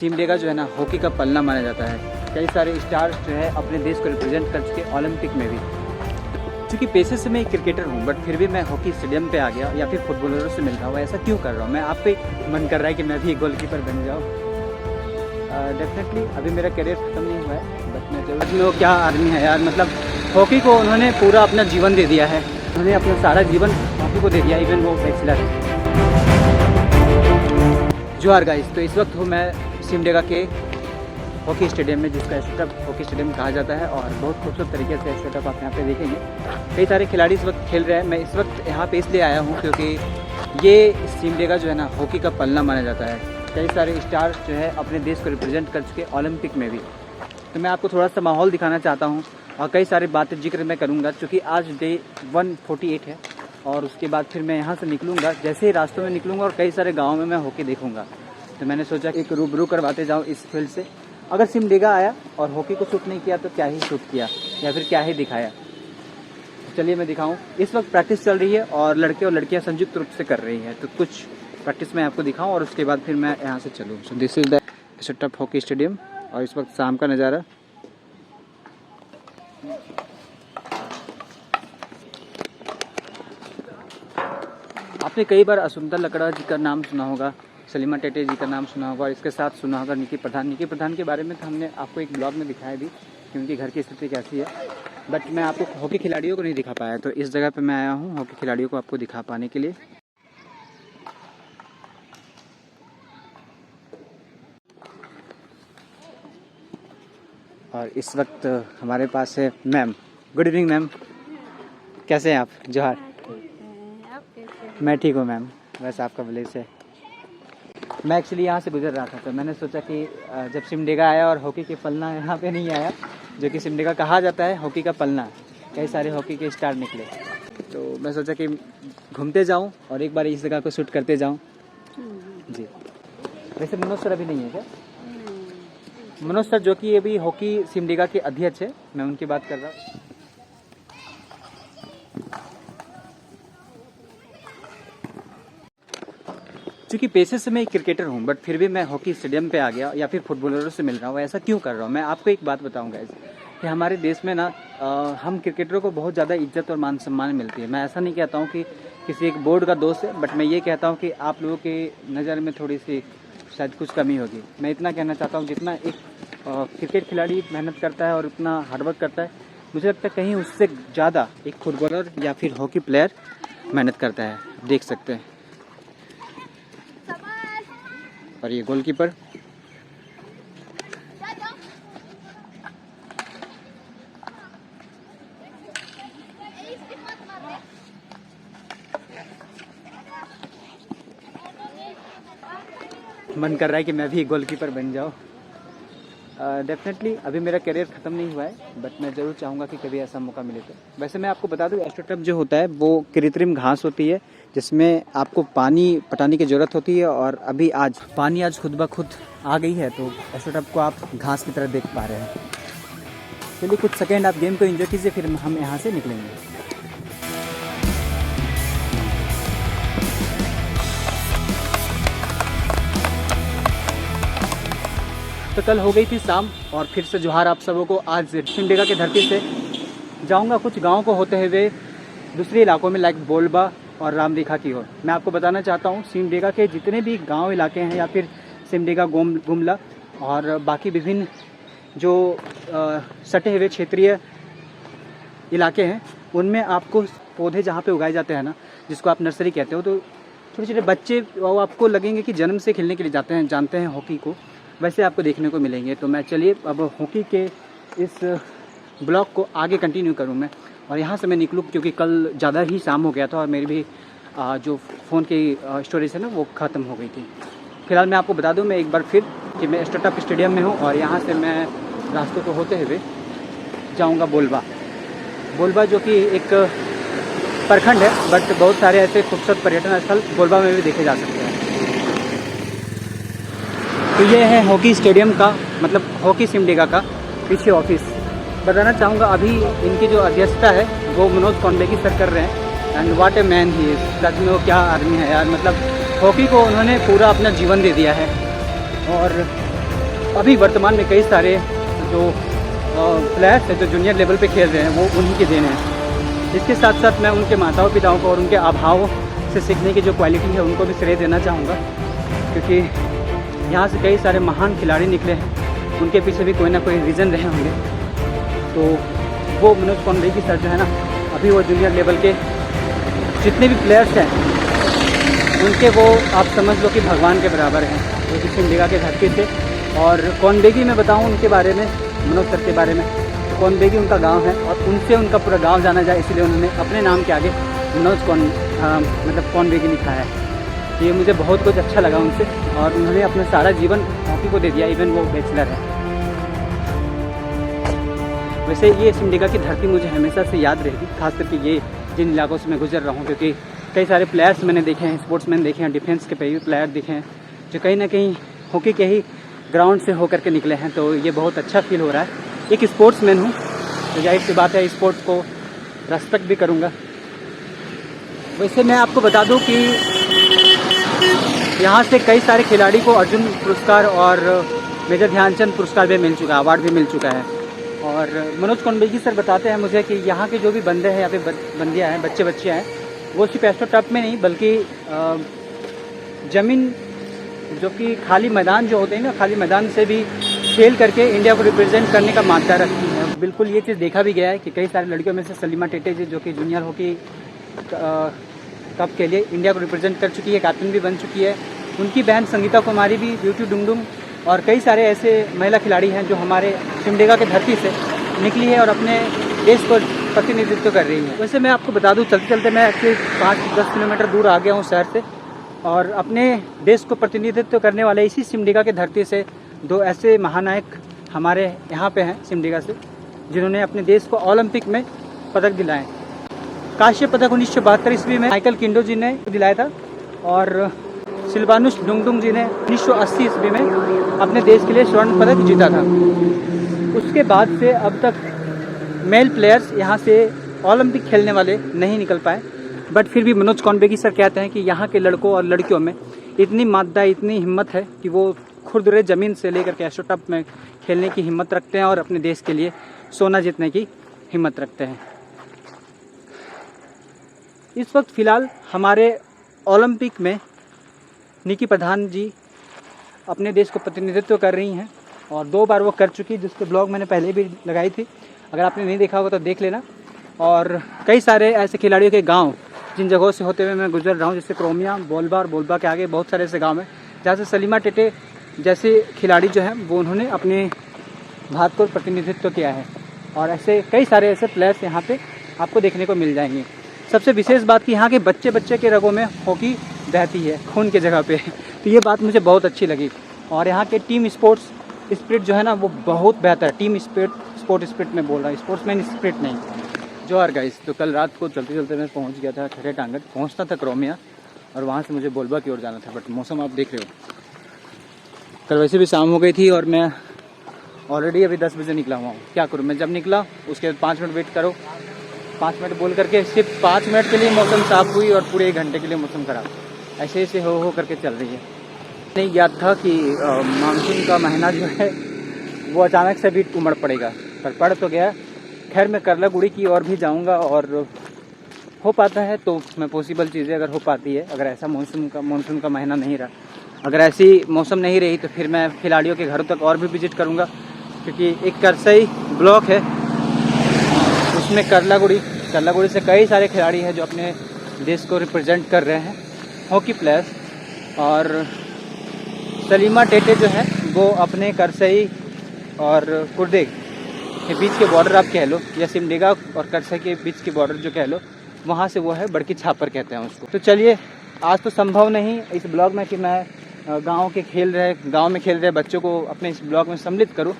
सिमडेगा जो है ना हॉकी का पलना माना जाता है। कई सारे स्टार्स जो है अपने देश को रिप्रेजेंट कर चुके ओलंपिक में भी। क्योंकि पेशे से मैं क्रिकेटर हूँ बट फिर भी मैं हॉकी स्टेडियम पे आ गया या फिर फुटबॉलरों से मिल रहा हूँ। ऐसा क्यों कर रहा हूँ मैं? आप पे मन कर रहा है कि मैं भी गोलकीपर बन जाऊँ। डेफिनेटली अभी मेरा करियर ख़त्म नहीं हुआ है बट मैं जरूर। वो क्या आदमी है यार, मतलब हॉकी को उन्होंने पूरा अपना जीवन दे दिया है। उन्होंने अपना सारा जीवन हॉकी को दे दिया, इवन वो बैचलर है। जोहार गाइस, तो इस वक्त हूँ मैं सिमडेगा के हॉकी स्टेडियम में, जिसका एसोटप हॉकी स्टेडियम कहा जाता है। और बहुत खूबसूरत तरीके से एसोटप आप यहाँ पे देखेंगे। कई सारे खिलाड़ी इस वक्त खेल रहे हैं। मैं इस वक्त यहाँ पे इसलिए आया हूँ क्योंकि ये सिमडेगा जो है ना हॉकी का पलना माना जाता है। कई सारे स्टार्स जो है अपने देश को रिप्रेजेंट कर चुके ओलंपिक में भी। तो मैं आपको थोड़ा सा माहौल दिखाना चाहता हूँ और कई सारी बातें जिक्र मैं करूँगा क्योंकि आज डे 148 है। और उसके बाद फिर मैं यहाँ से निकलूँगा। जैसे ही रास्तों में निकलूँगा और कई सारे गाँव में मैं हॉकी देखूँगा, तो मैंने सोचा एक रूबरू करवाते जाऊँ इस फील्ड से। अगर सिमडेगा आया और हॉकी को शूट नहीं किया तो क्या ही शूट किया या फिर क्या ही दिखाया। तो चलिए मैं दिखाऊं। इस वक्त प्रैक्टिस चल रही है और लड़के और लड़कियां संयुक्त रूप से कर रही हैं। तो कुछ प्रैक्टिस मैं आपको दिखाऊं और उसके बाद फिर मैं यहाँ से चलूँ। सो दिस इज द एसोटप हॉकी स्टेडियम और इस वक्त शाम का नज़ारा। आपने कई बार असुंदर लकड़ा जी का नाम सुना होगा, सलीमा टेटे जी का नाम सुना होगा और इसके साथ सुना होगा निकी प्रधान के बारे में तो हमने आपको एक ब्लॉग में दिखाया भी कि उनके घर की स्थिति कैसी है। बट मैं आपको हॉकी खिलाड़ियों को नहीं दिखा पाया, तो इस जगह पे मैं आया हूँ हॉकी खिलाड़ियों को आपको दिखा पाने के लिए। और इस वक्त हमारे पास है मैम। गुड इवनिंग मैम, कैसे हैं आप? जोहार। मैं ठीक हूँ मैम, बस आपका ब्लेस है। मैं एक्चुअली यहाँ से गुजर रहा था तो मैंने सोचा कि जब सिमडेगा आया और हॉकी के पलना यहाँ पे नहीं आया, जो कि सिमडेगा कहा जाता है हॉकी का पलना, कई सारे हॉकी के स्टार निकले, तो मैं सोचा कि घूमते जाऊँ और एक बार इस जगह को शूट करते जाऊँ। जी, वैसे मनोज सर अभी नहीं है क्या? मनोज सर जो कि अभी हॉकी सिमडेगा के अध्यक्ष है, मैं उनकी बात कर रहा हूँ। क्योंकि पेशे से मैं एक क्रिकेटर हूँ बट फिर भी मैं हॉकी स्टेडियम पे आ गया या फिर फुटबॉलरों से मिल रहा हूँ। ऐसा क्यों कर रहा हूँ मैं? आपको एक बात बताऊँगा कि हमारे देश में ना हम क्रिकेटरों को बहुत ज़्यादा इज्जत और मान सम्मान मिलती है। मैं ऐसा नहीं कहता हूँ कि किसी एक बोर्ड का दोष है, बट मैं ये कहता हूँ कि आप लोगों की नज़र में थोड़ी सी शायद कुछ कमी होगी। मैं इतना कहना चाहता हूँ, जितना एक क्रिकेट खिलाड़ी मेहनत करता है और उतना हार्डवर्क करता है, मुझे लगता है कहीं उससे ज़्यादा एक फुटबॉलर या फिर हॉकी प्लेयर मेहनत करता है। देख सकते हैं। और ये गोलकीपर। मन कर रहा है कि मैं भी गोलकीपर बन जाऊँ। डेफिनेटली अभी मेरा करियर ख़त्म नहीं हुआ है बट मैं ज़रूर चाहूँगा कि कभी ऐसा मौका मिले तो। वैसे मैं आपको बता दूँ, एस्ट्रोटर्फ जो होता है वो कृत्रिम घास होती है जिसमें आपको पानी पटाने की ज़रूरत होती है। और अभी आज पानी खुद ब खुद आ गई है, तो एस्ट्रोटर्फ को आप घास की तरह देख पा रहे हैं। चलिए कुछ सेकेंड आप गेम को एंजॉय कीजिए, फिर हम यहाँ से निकलेंगे। तो कल हो गई थी शाम और फिर से जोहार आप सबों को। आज सिमडेगा की धरती से जाऊंगा कुछ गांव को होते हुए दूसरे इलाकों में, लाइक बोलबा और रामरेखा की ओर। मैं आपको बताना चाहता हूं सिमडेगा के जितने भी गांव इलाके हैं या फिर सिमडेगा गुमला और बाकी विभिन्न जो सटे हुए क्षेत्रीय इलाके हैं, उनमें आपको पौधे जहाँ पे उगाए जाते हैं ना, जिसको आप नर्सरी कहते हो, तो छोटे छोटे बच्चे वो आपको लगेंगे कि जन्म से खेलने के लिए जानते हैं हॉकी को, वैसे आपको देखने को मिलेंगे। तो मैं चलिए अब हॉकी के इस ब्लॉग को आगे कंटिन्यू करूं मैं, और यहाँ से मैं निकलूँ क्योंकि कल ज़्यादा ही शाम हो गया था और मेरी भी जो फ़ोन की स्टोरेज है ना वो ख़त्म हो गई थी। फिलहाल मैं आपको बता दूं मैं एक बार फिर कि मैं एस्ट्रोटर्फ स्टेडियम में हूँ और यहाँ से मैं रास्तों को होते हुए जाऊँगा बोलबा जो कि एक प्रखंड है, बट बहुत सारे ऐसे खूबसूरत पर्यटन स्थल बोलबा में भी देखे जा सकते हैं। तो ये है हॉकी स्टेडियम का, मतलब हॉकी सिमडेगा का पीछे ऑफिस। बताना चाहूँगा अभी इनकी जो अध्यक्षता है वो मनोज कौंडलेकी सर कर रहे हैं। And what a man he is, सच में वो क्या आदमी है यार। मतलब हॉकी को उन्होंने पूरा अपना जीवन दे दिया है और अभी वर्तमान में कई सारे जो प्लेयर्स हैं जो जूनियर लेवल पे खेल रहे हैं वो उन्हीं के देन हैं। इसके साथ साथ मैं उनके माताओं पिताओं को और उनके अभावों से सीखने की जो क्वालिटी है उनको भी श्रेय देना चाहूँगा, क्योंकि यहाँ से कई सारे महान खिलाड़ी निकले हैं, उनके पीछे भी कोई ना कोई रीज़न रहे होंगे। तो वो मनोज कौनबेगी सर जो है ना, अभी वो जूनियर लेवल के जितने भी प्लेयर्स हैं उनके वो आप समझ लो कि भगवान के बराबर हैं, वो कि सिमडेगा के धरती से। और कौनबेगी मैं बताऊं उनके बारे में, मनोज सर के बारे में, तो कौनबेगी उनका गांव है और उनसे उनका पूरा गांव जाना जाए, इसलिए उन्होंने अपने नाम के आगे मनोज मतलब कौनबेगी लिखा है। तो ये मुझे बहुत कुछ अच्छा लगा उनसे, और उन्होंने अपना सारा जीवन हॉकी को दे दिया, इवन वो बैचलर है। वैसे ये सिमडेगा की धरती मुझे हमेशा से याद रहेगी, खास करके ये जिन इलाकों से मैं गुजर रहा हूँ, क्योंकि कई सारे प्लेयर्स मैंने देखे हैं, स्पोर्ट्समैन देखे हैं, डिफेंस के कई प्लेयर देखे हैं जो कहीं ना कहीं हॉकी के ही ग्राउंड से होकर के निकले हैं। तो ये बहुत अच्छा फील हो रहा है। एक स्पोर्ट्समैन हूँ तो जाहिर सी बात है स्पोर्ट्स को रेस्पेक्ट भी करूँगा। वैसे मैं आपको बता दूँ कि यहाँ से कई सारे खिलाड़ी को अर्जुन पुरस्कार और मेजर ध्यानचंद पुरस्कार भी मिल चुका है, अवार्ड भी मिल चुका है। और मनोज कौनबेगी सर बताते हैं मुझे कि यहाँ के जो भी बंदे हैं, यहाँ पे बंदियाँ हैं, बच्चे हैं, वो सिर्फ एस्ट्रो टर्फ में नहीं बल्कि ज़मीन जो कि खाली मैदान जो होते हैं ना, खाली मैदान से भी खेल करके इंडिया को रिप्रेजेंट करने का मानता रखती है। बिल्कुल ये चीज़ देखा भी गया है कि कई सारे लड़कियों में से सलीमा टेटे जी जो कि जूनियर हॉकी कप के लिए इंडिया को रिप्रेजेंट कर चुकी है, कैप्टन भी बन चुकी है। उनकी बहन संगीता कुमारी भी, ब्यूटी डुंगडुंग और कई सारे ऐसे महिला खिलाड़ी हैं जो हमारे सिमडेगा के धरती से निकली है और अपने देश को प्रतिनिधित्व कर रही है। वैसे मैं आपको बता दूं, चलते चलते मैं एक्चुअली 5-10 किलोमीटर दूर आ गया हूं शहर से, और अपने देश को प्रतिनिधित्व करने वाले इसी सिमडेगा के धरती से दो ऐसे महानायक हमारे यहाँ पे हैं सिमडेगा से, जिन्होंने अपने देश को ओलंपिक में पदक दिलाए। कांस्य पदक 1972 ईस्वी में माइकल किंडो जी ने दिलाया था, और सिल्वानुस डुंगडुंग जी ने 1980 ईस्वी में अपने देश के लिए स्वर्ण पदक जीता था। उसके बाद से अब तक मेल प्लेयर्स यहाँ से ओलंपिक खेलने वाले नहीं निकल पाए, बट फिर भी मनोज कौनबेगी सर कहते हैं कि यहाँ के लड़कों और लड़कियों में इतनी मादा, इतनी हिम्मत है कि वो खुरदुरे ज़मीन से लेकर के एस्ट्रो टर्फ में खेलने की हिम्मत रखते हैं और अपने देश के लिए सोना जीतने की हिम्मत रखते हैं। इस वक्त फ़िलहाल हमारे ओलंपिक में निकी प्रधान जी अपने देश को प्रतिनिधित्व कर रही हैं, और 2 बार वो कर चुकी, जिसके ब्लॉग मैंने पहले भी लगाई थी, अगर आपने नहीं देखा होगा तो देख लेना। और कई सारे ऐसे खिलाड़ियों के गांव जिन जगहों से होते हुए मैं गुजर रहा हूं, जैसे क्रोमिया, बोलबा और बोलबा के आगे बहुत सारे ऐसे गांव हैं जहाँ से सलीमा टेटे जैसे खिलाड़ी जो हैं वो उन्होंने अपने भारत को प्रतिनिधित्व किया है। और ऐसे कई सारे ऐसे प्लेयर्स यहाँ पे आपको देखने को मिल जाएंगे। सबसे विशेष बात कि यहाँ के बच्चे के रगों में हॉकी बहती है खून की जगह पे, तो ये बात मुझे बहुत अच्छी लगी। और यहाँ के टीम स्पोर्ट्स स्पिरिट जो है ना वो बहुत बेहतर है। टीम स्पिरिट, स्पोर्ट स्पिरिट में बोल रहा हूँ, स्पोर्ट्समैन स्पिरिट नहीं। जोहार गाइस। तो कल रात को चलते चलते मैं पहुँच गया था ठठे टांगट, पहुँचना था क्रोमिया और वहाँ से मुझे बोलबा की ओर जाना था, बट मौसम आप देख रहे हो, कल वैसे भी शाम हो गई थी और मैं ऑलरेडी अभी 10 बजे निकला हुआ हूँ। क्या करूँ, मैं जब निकला उसके बाद 5 मिनट वेट करो, 5 मिनट बोल करके सिर्फ 5 मिनट के लिए मौसम साफ हुई और पूरे 1 घंटे के लिए मौसम खराब। ऐसे ऐसे हो करके चल रही है। नहीं याद था कि मानसून का महीना जो है वो अचानक से भी उमड़ पड़ेगा, पर पड़ तो गया। खैर मैं करला गुड़ी की ओर भी जाऊंगा, और हो पाता है तो मैं पॉसिबल चीज़ें अगर हो पाती है, अगर ऐसा मानसून का महीना नहीं रहा, अगर ऐसी मौसम नहीं रही तो फिर मैं खिलाड़ियों के घरों तक और भी विजिट करूंगा, क्योंकि एक करसई ब्लॉक है उसमें करला गुड़ी से कई सारे खिलाड़ी हैं जो अपने देश को रिप्रेजेंट कर रहे हैं, हॉकी प्लेयर्स। और सलीमा टेटे जो है वो अपने करसई और कुर्देग के बीच के बॉर्डर आप कह लो, या सिमडेगा और करसई के बीच के बॉर्डर जो कह लो, वहाँ से वो है बड़की छापर कहते हैं उसको। तो चलिए, आज तो संभव नहीं इस ब्लॉग में कि मैं गांव में खेल रहे बच्चों को अपने इस ब्लॉग में सम्मिलित करूं,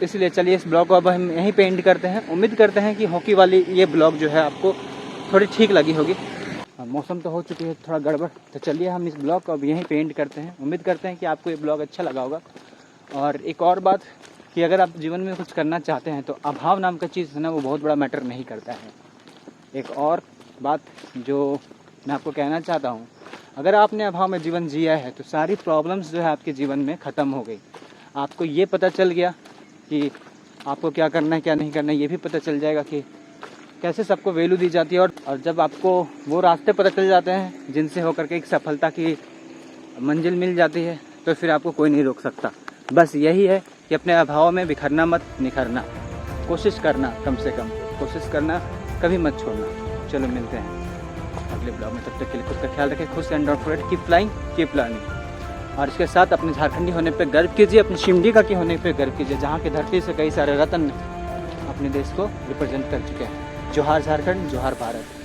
इसलिए चलिए इस ब्लॉग को अब हम यहीं पे एंड करते हैं। उम्मीद करते हैं कि हॉकी वाली ये ब्लॉग जो है आपको थोड़ी ठीक लगी होगी। मौसम तो हो चुकी है थोड़ा गड़बड़, तो चलिए हम इस ब्लॉग को अब यहीं पे एंड करते हैं। उम्मीद करते हैं कि आपको ये ब्लॉग अच्छा लगा होगा। और एक और बात कि अगर आप जीवन में कुछ करना चाहते हैं तो अभाव नाम का चीज़ है ना, वो बहुत बड़ा मैटर नहीं करता है। एक और बात जो मैं आपको कहना चाहता हूँ, अगर आपने अभाव में जीवन जिया है तो सारी प्रॉब्लम्स जो है आपके जीवन में ख़त्म हो गई। आपको ये पता चल गया कि आपको क्या करना है क्या नहीं करना है, ये भी पता चल जाएगा कि कैसे सबको वैल्यू दी जाती है। और जब आपको वो रास्ते पता चल जाते हैं जिनसे होकर के एक सफलता की मंजिल मिल जाती है, तो फिर आपको कोई नहीं रोक सकता। बस यही है कि अपने अभाव में बिखरना मत, निखरना कोशिश करना, कम से कम कोशिश करना, कभी मत छोड़ना। चलो मिलते हैं अगले ब्लॉग में, तब तक के लिए खुद का ख्याल रखें, खुश and don't forget keep flying keep learning. और इसके साथ अपने झारखंडी होने पे गर्व कीजिए, अपने शिमडिगा के होने पे गर्व कीजिए, जहाँ की धरती से कई सारे रत्न अपने देश को रिप्रेजेंट कर चुके हैं। जोहार झारखंड, जोहार भारत।